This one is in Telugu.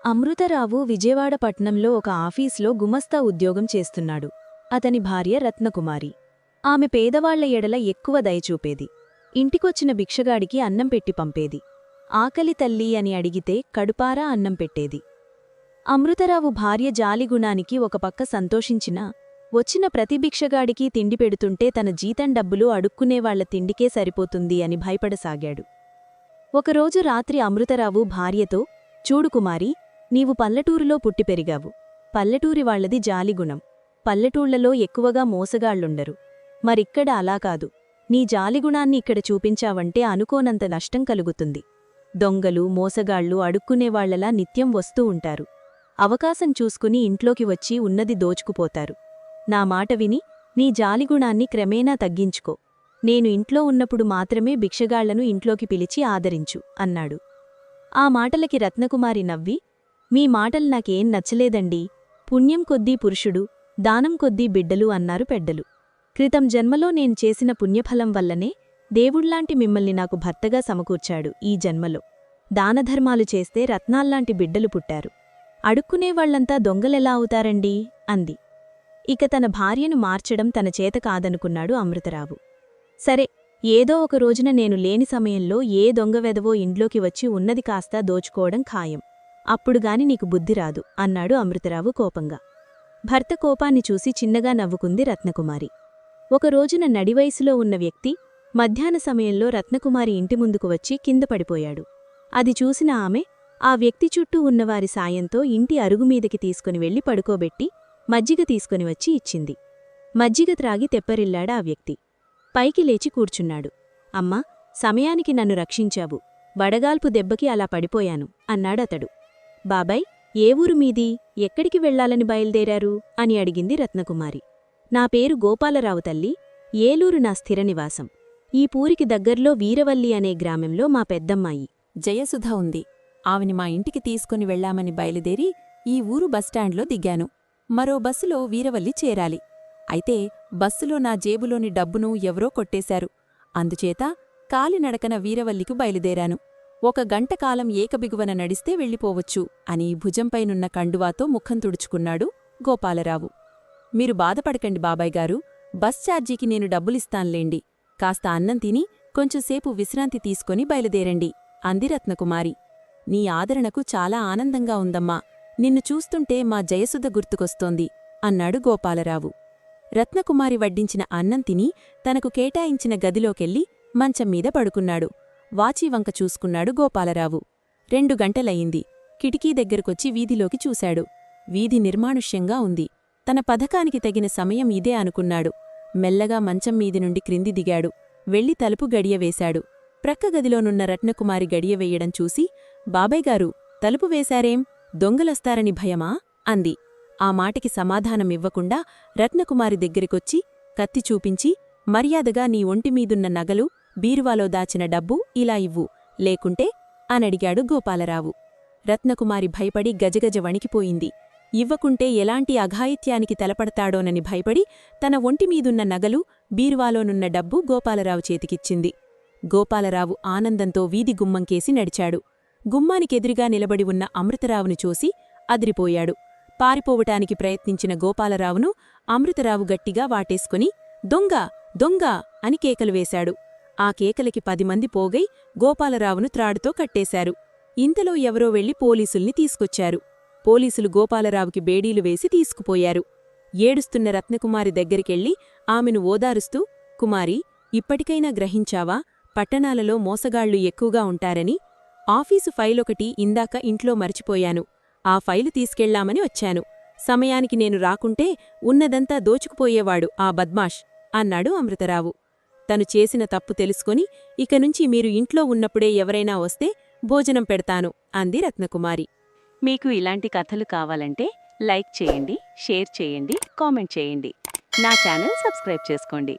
అమృతరావు విజయవాడ పట్నంలో ఒక ఆఫీస్లో గుమస్తా ఉద్యోగం చేస్తున్నాడు. అతని భార్య రత్నకుమారి. ఆమె పేదవాళ్ల ఎడల ఎక్కువ దయచూపేది. ఇంటికొచ్చిన భిక్షగాడికి అన్నం పెట్టి పంపేది. ఆకలి తల్లి అని అడిగితే కడుపారా అన్నం పెట్టేది. అమృతరావు భార్య జాలిగుణానికి ఒక పక్క సంతోషించినా, వచ్చిన ప్రతి భిక్షగాడికి తిండి పెడుతుంటే తన జీతం డబ్బులు అడుక్కునేవాళ్ల తిండికే సరిపోతుంది అని భయపడసాగాడు. ఒకరోజు రాత్రి అమృతరావు భార్యతో, చూడు కుమారీ, నీవు పల్లెటూరులో పుట్టి పెరిగావు. పల్లెటూరి వాళ్లది జాలిగుణం. పల్లెటూళ్లలో ఎక్కువగా మోసగాళ్లుండరు. మరిక్కడ అలా కాదు. నీ జాలిగుణాన్ని ఇక్కడ చూపించావంటే అనుకోనంత నష్టం కలుగుతుంది. దొంగలు, మోసగాళ్లు అడుక్కునేవాళ్లలా నిత్యం వస్తూ ఉంటారు. అవకాశం చూసుకుని ఇంట్లోకి వచ్చి ఉన్నది దోచుకుపోతారు. నా మాట విని నీ జాలిగుణాన్ని క్రమేణా తగ్గించుకో. నేను ఇంట్లో ఉన్నప్పుడు మాత్రమే భిక్షగాళ్లను ఇంట్లోకి పిలిచి ఆదరించు అన్నాడు. ఆ మాటలకి రత్నకుమారి నవ్వి, మీ మాటలు నాకేం నచ్చలేదండీ. పుణ్యం కొద్దీ పురుషుడు, దానం కొద్దీ బిడ్డలు అన్నారు పెద్దలు. క్రితం జన్మలో నేను చేసిన పుణ్యఫలం వల్లనే దేవుళ్లాంటి మిమ్మల్ని నాకు భర్తగా సమకూర్చాడు. ఈ జన్మలో దానధర్మాలు చేస్తే రత్నాల్లాంటి బిడ్డలు పుట్టారు. అడుక్కునేవాళ్లంతా దొంగలెలా అవుతారండీ అంది. ఇక తన భార్యను మార్చడం తన చేత కాదనుకున్నాడు అమృతరావు. సరే, ఏదో ఒక రోజున నేను లేని సమయంలో ఏ దొంగవెదవో ఇంట్లోకి వచ్చి ఉన్నది కాస్తా దోచుకోవడం ఖాయం. అప్పుడుగాని నీకు బుద్ధిరాదు అన్నాడు అమృతరావు కోపంగా. భర్త కోపాన్ని చూసి చిన్నగా నవ్వుకుంది రత్నకుమారి. ఒకరోజున నడివయసులో ఉన్న వ్యక్తి మధ్యాహ్న సమయంలో రత్నకుమారి ఇంటి ముందుకు వచ్చి కింద పడిపోయాడు. అది చూసిన ఆమె ఆ వ్యక్తి చుట్టూ ఉన్నవారి సాయంతో ఇంటి అరుగుమీదకి తీసుకుని వెళ్లి పడుకోబెట్టి మజ్జిగ తీసుకుని వచ్చి ఇచ్చింది. మజ్జిగ త్రాగి తెప్పరిల్లాడా ఆ వ్యక్తి. పైకి లేచి కూర్చున్నాడు. అమ్మా, సమయానికి నన్ను రక్షించావు. వడగాల్పు దెబ్బకి అలా పడిపోయాను అన్నాడతడు. బాబాయ్, ఏ ఊరు మీది? ఎక్కడికి వెళ్లాలని బయల్దేరారు అని అడిగింది రత్నకుమారి. నా పేరు గోపాలరావు తల్లి. ఏలూరు నా స్థిర నివాసం. ఈ పూరికి దగ్గర్లో వీరవల్లి అనే గ్రామంలో మా పెద్దమ్మాయి జయసుధ ఉంది. ఆమెని మా ఇంటికి తీసుకుని వెళ్లామని బయలుదేరి ఈ ఊరు బస్టాండ్లో దిగాను. మరో బస్సులో వీరవల్లి చేరాలి. అయితే బస్సులో నా జేబులోని డబ్బును ఎవరో కొట్టేశారు. అందుచేత కాలినడకన వీరవల్లికి బయలుదేరాను. 1 గంట కాలం ఏకబిగువన నడిస్తే వెళ్ళిపోవచ్చు అని భుజంపైనున్న కండువాతో ముఖం తుడుచుకున్నాడు గోపాలరావు. మీరు బాధపడకండి బాబాయ్గారు, బస్ ఛార్జీకి నేను డబ్బులిస్తాన్లేండి. కాస్త అన్నం తిని కొంచెంసేపు విశ్రాంతి తీసుకొని బయలుదేరండి అంది రత్నకుమారి. నీ ఆదరణకు చాలా ఆనందంగా ఉందమ్మా. నిన్ను చూస్తుంటే మా జయసుధ గుర్తుకొస్తోంది అన్నాడు గోపాలరావు. రత్నకుమారి వడ్డించిన అన్నం తిని తనకు కేటాయించిన గదిలోకెళ్ళి మంచంమీద పడుకున్నాడు. వాచీవంక చూసుకున్నాడు గోపాలరావు. 2 గంటలయింది. కిటికీ దగ్గరకొచ్చి వీధిలోకి చూశాడు. వీధి నిర్మానుష్యంగా ఉంది. తన పథకానికి తగిన సమయం ఇదే అనుకున్నాడు. మెల్లగా మంచంమీది నుండి క్రింది దిగాడు. వెళ్లి తలుపు గడియవేశాడు. ప్రక్క గదిలోనున్న రత్నకుమారి గడియవేయడం చూసి, బాబాయ్గారు, తలుపు వేశారేం? దొంగలొస్తారని భయమా అంది. ఆ మాటకి సమాధానమివ్వకుండా రత్నకుమారి దగ్గరికొచ్చి కత్తి చూపించి, మర్యాదగా నీ ఒంటిమీదున్న నగలు, బీరువాలో దాచిన డబ్బు ఇలా ఇవ్వు, లేకుంటే అనడిగాడు గోపాలరావు. రత్నకుమారి భయపడి గజగజ వణికిపోయింది. ఇవ్వకుంటే ఎలాంటి అఘాయిత్యానికి తలపడతాడోనని భయపడి తన ఒంటిమీదున్న నగలు, బీరువాలోనున్న డబ్బు గోపాలరావు చేతికిచ్చింది. గోపాలరావు ఆనందంతో వీధి గుమ్మంకేసి నడిచాడు. గుమ్మానికెదురుగా నిలబడి ఉన్న అమృతరావును చూసి అదిరిపోయాడు. పారిపోవటానికి ప్రయత్నించిన గోపాలరావును అమృతరావు గట్టిగా వాటేసుకుని, దొంగ దొంగ అని కేకలు వేశాడు. ఆ కేకలకి 10 మంది పోగై గోపాలరావును త్రాడుతో కట్టేశారు. ఇంతలో ఎవరో వెళ్లి పోలీసుల్ని తీసుకొచ్చారు. పోలీసులు గోపాలరావుకి బేడీలు వేసి తీసుకుపోయారు. ఏడుస్తున్న రత్నకుమారి దగ్గరికెళ్లి ఆమెను ఓదారుస్తూ, కుమారీ, ఇప్పటికైనా గ్రహించావా? పట్టణాలలో మోసగాళ్లు ఎక్కువగా ఉంటారని. ఆఫీసు ఫైలొకటి ఇందాక ఇంట్లో మర్చిపోయాను. ఆ ఫైలు తీసుకెళ్లామని వచ్చాను. సమయానికి నేను రాకుంటే ఉన్నదంతా దోచుకుపోయేవాడు ఆ బద్మాష్ అన్నాడు అమృతరావు. తను చేసిన తప్పు తెలుసుకొని, ఇకనుంచి మీరు ఇంట్లో ఉన్నప్పుడే ఎవరైనా వస్తే భోజనం పెడతాను అంది రత్నకుమారి. మీకు ఇలాంటి కథలు కావాలంటే లైక్ చేయండి, షేర్ చేయండి, కామెంట్ చేయండి. నా ఛానల్ సబ్స్క్రైబ్ చేసుకోండి.